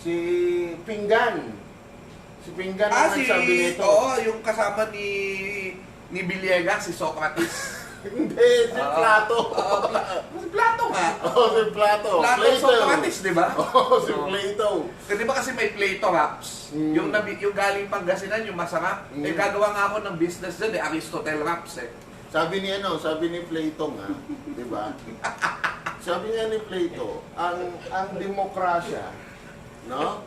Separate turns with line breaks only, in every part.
Si Pinggan. Si Pinggan ang nagsabi nito.
Oo, yung kasama ni Villegas, si Socrates.
Hindi, si Plato.
Si Plato nga.
Si Plato.
Plato, Socrates, di ba?
Si Plato.
Di ba kasi may Plato Raps? Yung galing Pangasinan, yung masarap. Eh, gagawa nga ako ng business dyan, Aristotle Raps eh.
Sabi ni Plato nga, di ba? Sabi nga ni Plato, ang demokrasya, no?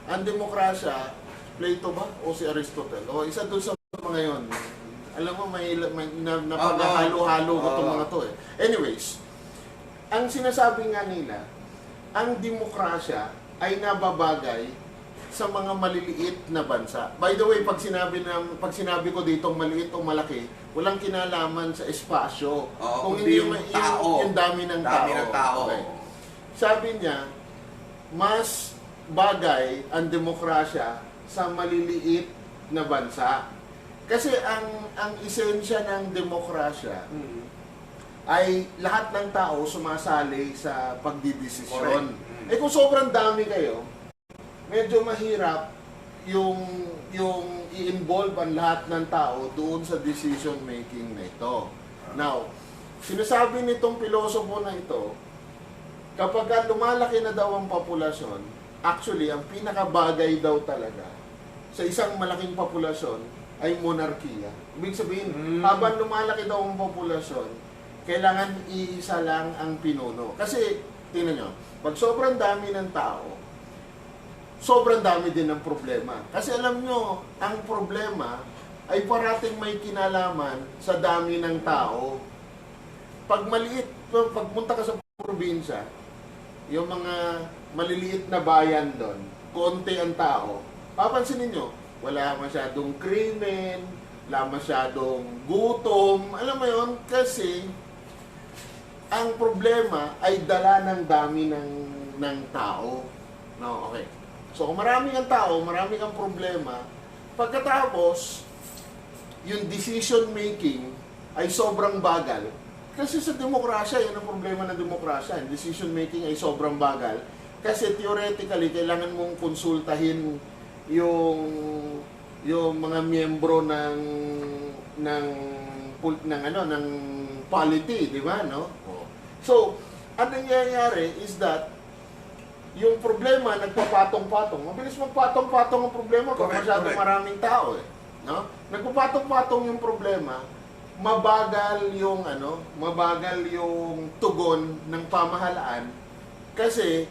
Ang demokrasya, Plato ba? O si Aristotle? O isa doon sa mga yon. Alam mo, may napagahalo-halo ko itong mga to eh. Anyways, ang sinasabi nga nila, ang demokrasya ay nababagay sa mga maliliit na bansa. By the way, pag sinabi ko ditong maliit o malaki, walang kinalaman sa espasyo. Kung hindi yung tao, yung dami ng tao. Okay. Sabi niya, mas bagay ang demokrasya sa maliliit na bansa. Kasi ang esensya ng demokrasya ay lahat ng tao sumasali sa pagdidesisyon. Eh kung sobrang dami kayo, medyo mahirap yung i-involve ang lahat ng tao doon sa decision making na ito. Now, sinasabi nitong pilosopo na ito, kapag lumalaki na daw ang populasyon, actually, ang pinakabagay daw talaga sa isang malaking populasyon ay monarkiya. Ibig sabihin, habang lumalaki daw ang populasyon, kailangan iisa lang ang pinuno. Kasi, tingnan nyo, pag sobrang dami ng tao, sobrang dami din ng problema. Kasi alam nyo, ang problema ay parating may kinalaman sa dami ng tao. Pag punta ka sa probinsya, yung mga maliliit na bayan doon, konti ang tao, papansinin nyo, wala masyadong krimen, wala masyadong gutom, alam mo yun, kasi ang problema ay dala ng dami ng tao. No, okay. So, kung marami kang tao, marami kang problema, pagkatapos, yung decision making ay sobrang bagal. Kasi sa demokrasya, yun ang problema ng demokrasya. Yung decision making ay sobrang bagal. Kasi theoretically, kailangan mong konsultahin yung mga miyembro ng polity, di ba, no? So, ang nangyayari is that yung problema nagpapatong-patong. Mabilis magpatong-patong ang problema kung masyadong maraming tao eh, no? Nagpapatong-patong yung problema, mabagal yung tugon ng pamahalaan kasi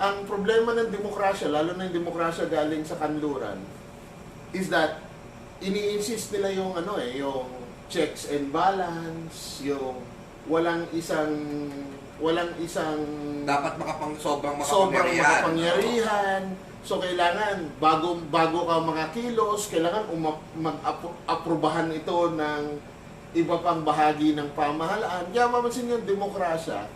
ang problema ng demokrasya, lalo na yung demokrasya galing sa kanluran, is that ini-insist nila yung yung checks and balance, yung walang isang
dapat sobrang
makapangyarihan. So kailangan bago ka makakilos, kailangan mag-aprobahan ito ng iba pang bahagi ng pamahalaan. Kaya mamansin yung demokrasya,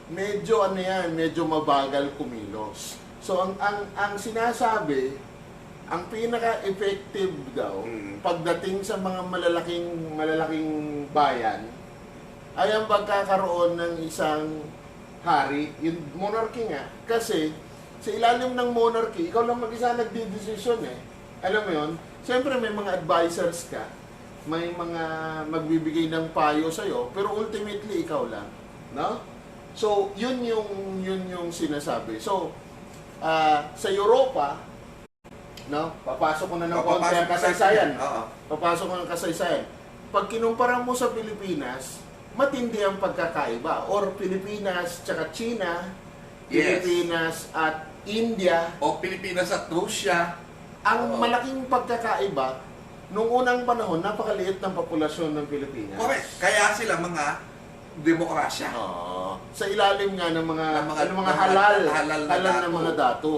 medyo medyo mabagal kumilos. So ang sinasabi, ang pinaka-effective daw pagdating sa mga malalaking bayan ay ang pagkakaroon ng isang hari, yung monarchy nga. Kasi sa ilalim ng monarchy, ikaw lang mag-isa nagdidesisyon eh. Alam mo yun? Siyempre may mga advisors ka, may mga magbibigay ng payo sa'yo, pero ultimately ikaw lang. No? So, yun yung sinasabi. So, sa Europa, no, papasok ko na ng konti ang kasaysayan. Papasok ko ng kasaysayan. Pag kinumpara mo sa Pilipinas, matindi ang pagkakaiba. Or Pilipinas tsaka China, Pilipinas at India,
o Pilipinas at Russia.
Ang malaking pagkakaiba, nung unang panahon, napakaliit ng populasyon ng Pilipinas.
Correct. Kaya sila mga demokrasya.
Sa ilalim nga ng mga halal na mga dato.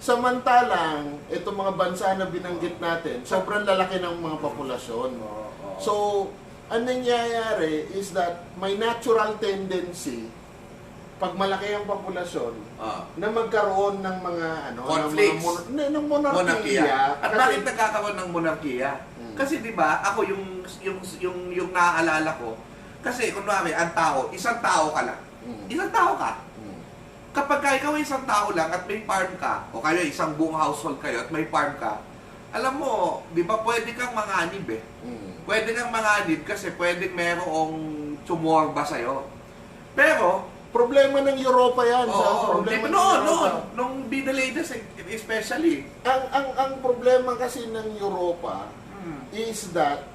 Samantalang, itong mga bansa na binanggit natin, sobrang lalaki ng mga populasyon. So, ang nangyayari is that may natural tendency pag malaki ang populasyon na magkaroon ng mga
conflicts,
ng monarkiya.
At bakit nagkakaroon ng monarkiya? Kasi 'di ba, ako yung naaalala ko, kasi kunwari ang tao, isang tao ka lang. Isang tao ka. kapag ka ikaw ay isang tao lang at may farm ka, o kaya isang buong household kayo at may farm ka, alam mo, di ba pwede kang manganib eh. Pwede kang manganib kasi pwede merong tumorba sa'yo. Pero,
Problema ng Europa yan. Problema ng Europa.
noon, nung Be the Latest especially.
Ang problema kasi ng Europa is that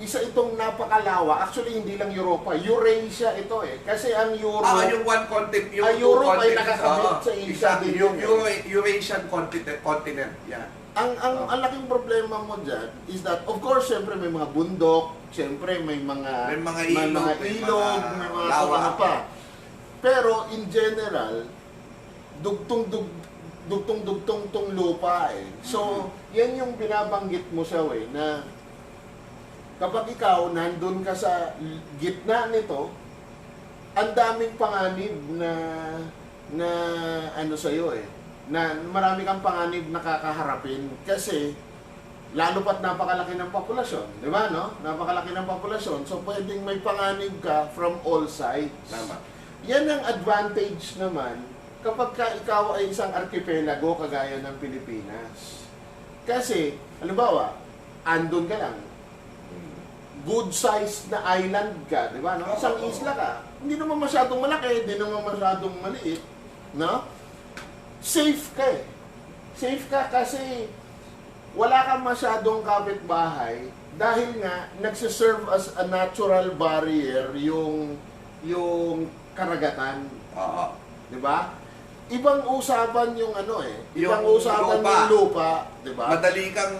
isa itong napakalawak. Actually, hindi lang Europa. Eurasia ito eh. Kasi ang Europe...
yung one continent, yung two
Europe ay
continents.
nakakabit sa Asia din
yung
yun
Eurasian continent. Yeah.
Ang laking problema mo dyan is that, of course, siyempre may mga bundok, siyempre may mga
ilog,
may mga
lawa.
ano pa. Pero in general, dugtong-dugtong tong lupa eh. So, yan yung binabanggit mo siya eh, na kapag ikaw nandun ka sa gitna nito, ang daming panganib na ano sa'yo eh, na marami kang panganib na kakaharapin kasi lalo pat napakalaki ng populasyon, di ba no? Napakalaki ng populasyon, so pwedeng may panganib ka from all sides.
Tama.
Yan ang advantage naman kapag ka ikaw ay isang archipelago kagaya ng Pilipinas. Kasi, halimbawa, andun ka lang, good size na island ka, di ba? No? Isang isla ka, hindi naman masyadong malaki, hindi naman masyadong maliit, no? Safe ka eh. Safe ka kasi wala kang masyadong kapitbahay dahil nga nagsiserve as a natural barrier yung karagatan.
Oo.
Di ba? Ibang usapan yung ano eh. Ibang
Yung
usapan
lupa.
yung lupa, di ba?
Madali kang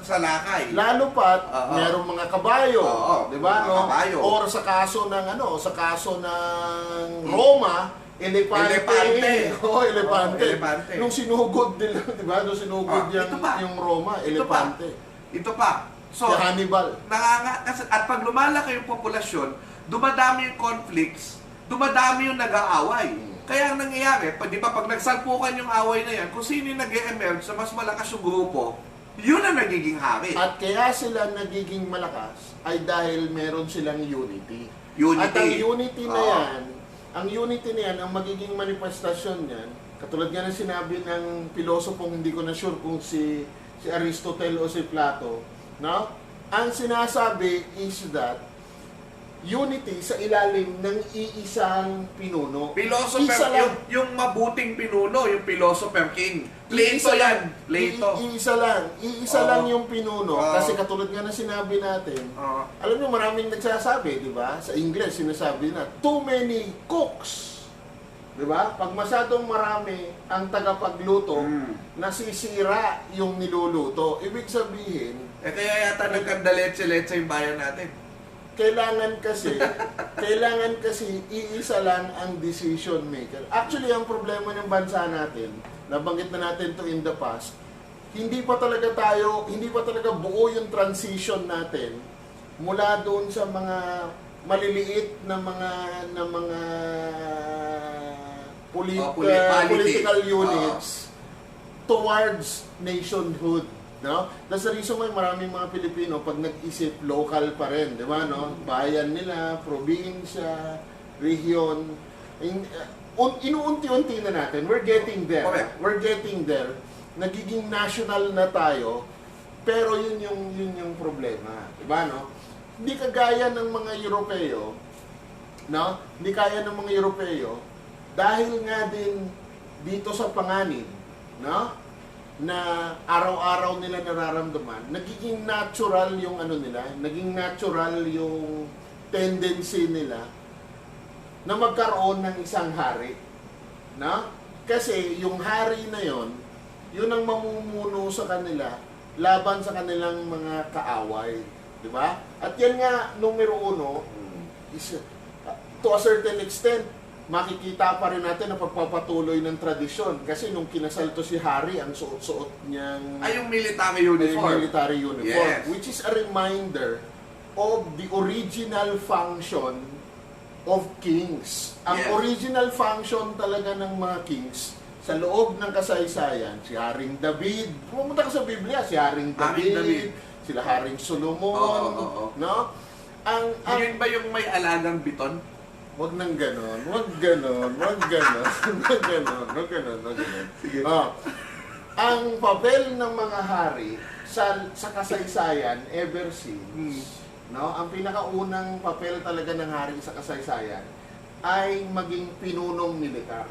salakay.
Lalo pat,
Oo.
merong mga kabayo,
Oo,
di ba?
mga
No?
kabayo.
Or sa kaso ng Roma, elepante. Oo, elepante.
Oo, elepante.
Nung sinugod nila, di ba? Nung sinugod
Ito pa.
yung Roma,
Ito pa.
elepante.
Ito pa. So,
Si Hannibal.
at pag lumalaki yung populasyon, dumadami yung conflicts, dumadami yung nag-aaway. Kaya ang nangyayari, di ba pag nagsalpukan yung away na yan, kung sino yung nag-emerge sa mas malakas yung grupo, yun ang nagiging hari.
At kaya sila nagiging malakas ay dahil meron silang unity.
Unity.
At ang unity na
Oo.
yan, ang magiging manifestasyon niyan, katulad nga ng sinabi ng pilosopong, hindi ko na sure kung si Aristotle o si Plato, no? Ang sinasabi is that unity sa ilalim ng iisang pinuno.
Philosopher,
Isa lang.
yung mabuting pinuno, yung philosopher king. Plato
Iisa
yan.
lang.
Plato.
Iisa
Oo.
lang yung pinuno.
Oo.
Kasi katulad nga na sinabi natin,
Oo.
alam niyo maraming nagsasabi, di ba? Sa English, sinasabi na, too many cooks. Di ba? Pag masyadong marami ang tagapagluto, nasisira yung niluluto. Ibig sabihin,
Kaya yata nagkandaletse-letse yung bayan natin.
kailangan kasi iisa lang ang decision maker. Actually, ang problema ng bansa natin, nabanggit na natin to in the past, hindi pa talaga buo yung transition natin mula doon sa mga maliliit na mga political units towards nationhood. No? That's the reason why maraming mga Pilipino pag nag-isip local pa rin, di ba, no? Bayan nila, probinsya, region. Inuunti-unti na natin. We're getting there.
Correct.
We're getting there. Nagiging national na tayo, pero yun yung problema, di ba, no? Hindi kagaya ng mga Europeo, no? Hindi kaya ng mga Europeo dahil nga din dito sa panganib, no? Na araw-araw nila nararamdaman, nagiging natural yung naging natural yung tendency nila na magkaroon ng isang hari. Na? Kasi yung hari na yon, yun ang mamumuno sa kanila laban sa kanilang mga kaaway. Di ba? At yan nga, numero uno, is, to a certain extent, makikita pa rin natin ang pagpapatuloy ng tradisyon. Kasi nung kinasal to si Hari, ang suot-suot niyang
Yung military uniform.
military uniform.
Yes.
Which is a reminder of the original function of kings. Ang
Yes.
original function talaga ng mga kings sa loob ng kasaysayan, si Haring David. Pumunta ka sa Biblia, si Haring David, sila Haring Solomon,
Oo.
no? Ang
Yun ba yung may alagang biton?
Wag nang ganon, wag ganon, wag ganon, wag ganon, wag ganon, wag ganon.
Sige.
Ang papel ng mga hari sa kasaysayan ever since, no? Ang pinakaunang papel talaga ng hari sa kasaysayan ay maging pinunong militar.